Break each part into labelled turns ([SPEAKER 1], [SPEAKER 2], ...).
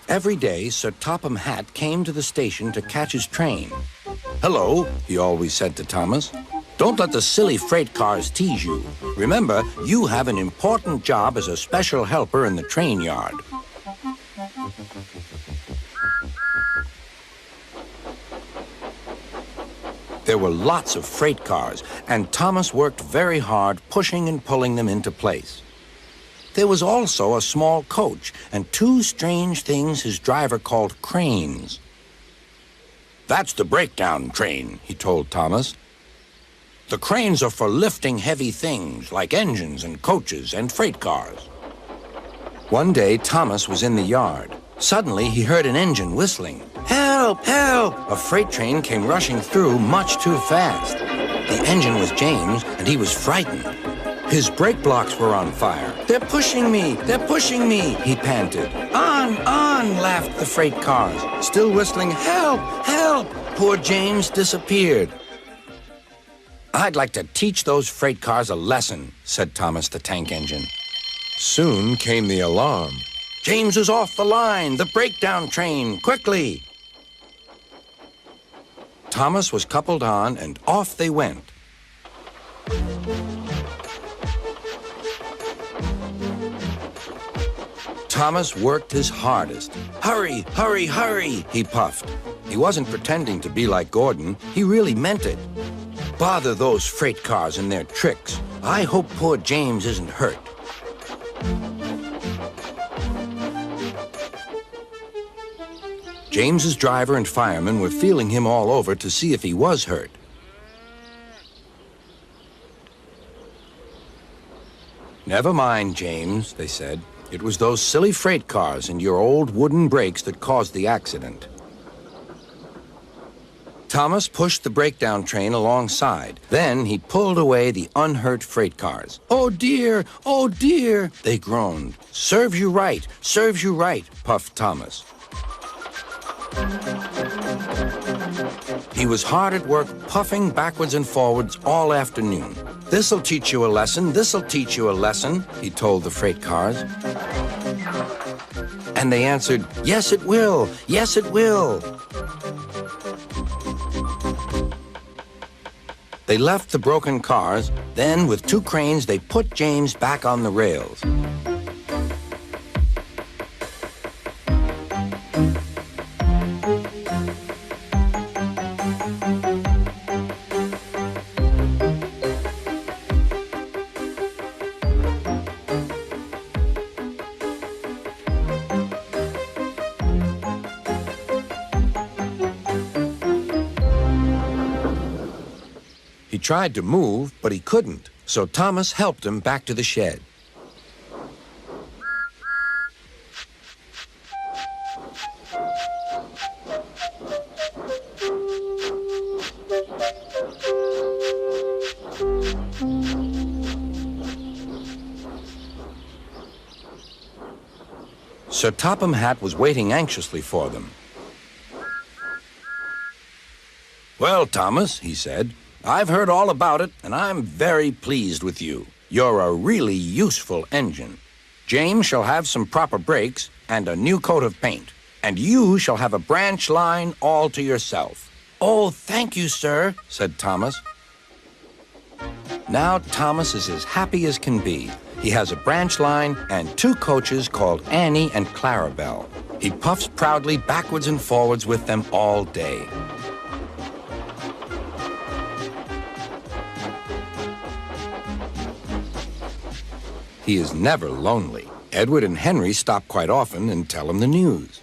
[SPEAKER 1] Every day, Sir Topham Hatt came to the station to catch his train. "Hello," he always said to Thomas. "Don't let the silly freight cars tease you. Remember, you have an important job as a special helper in the train yard." There were lots of freight cars, and Thomas worked very hard pushing and pulling them into place. There was also a small coach and two strange things his driver called cranes. "That's the breakdown train," he told Thomas. "The cranes are for lifting heavy things like engines and coaches and freight cars." One day, Thomas was in the yard. Suddenly, he heard an engine whistling. "Help! Help!" A freight train came rushing through much too fast. The engine was James, and he was frightened. His brake blocks were on fire. "They're pushing me! They're pushing me!" he panted. "On! On!" laughed the freight cars, still whistling, "Help! Help!" Poor James disappeared. "I'd like to teach those freight cars a lesson," said Thomas the tank engine. Soon came the alarm. "James is off the line! The breakdown train! Quickly!" Thomas was coupled on, and off they went. Thomas worked his hardest. "Hurry, hurry, hurry," he puffed. He wasn't pretending to be like Gordon. He really meant it. "Bother those freight cars and their tricks. I hope poor James isn't hurt." James's driver and firemen were feeling him all over to see if he was hurt. "Never mind, James," they said. "It was those silly freight cars and your old wooden brakes that caused the accident." Thomas pushed the breakdown train alongside. Then he pulled away the unhurt freight cars. "Oh dear, oh dear," they groaned. "Serves you right, serves you right," puffed Thomas. He was hard at work, puffing backwards and forwards all afternoon. "This'll teach you a lesson, this'll teach you a lesson," he told the freight cars. And they answered, "Yes, it will, yes, it will." They left the broken cars. Then, with two cranes, they put James back on the rails. He tried to move, but he couldn't, so Thomas helped him back to the shed. Sir Topham Hatt was waiting anxiously for them. "Well, Thomas," he said, "I've heard all about it, and I'm very pleased with you. You're a really useful engine. James shall have some proper brakes and a new coat of paint, and you shall have a branch line all to yourself." "Oh, thank you, sir," said Thomas. Now Thomas is as happy as can be. He has a branch line and two coaches called Annie and Clarabelle. He puffs proudly backwards and forwards with them all day. He is never lonely. Edward and Henry stop quite often and tell him the news.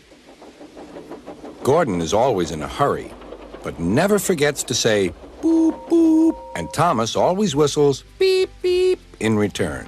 [SPEAKER 1] Gordon is always in a hurry, but never forgets to say, "Boop, boop," and Thomas always whistles, "Beep, beep," in return.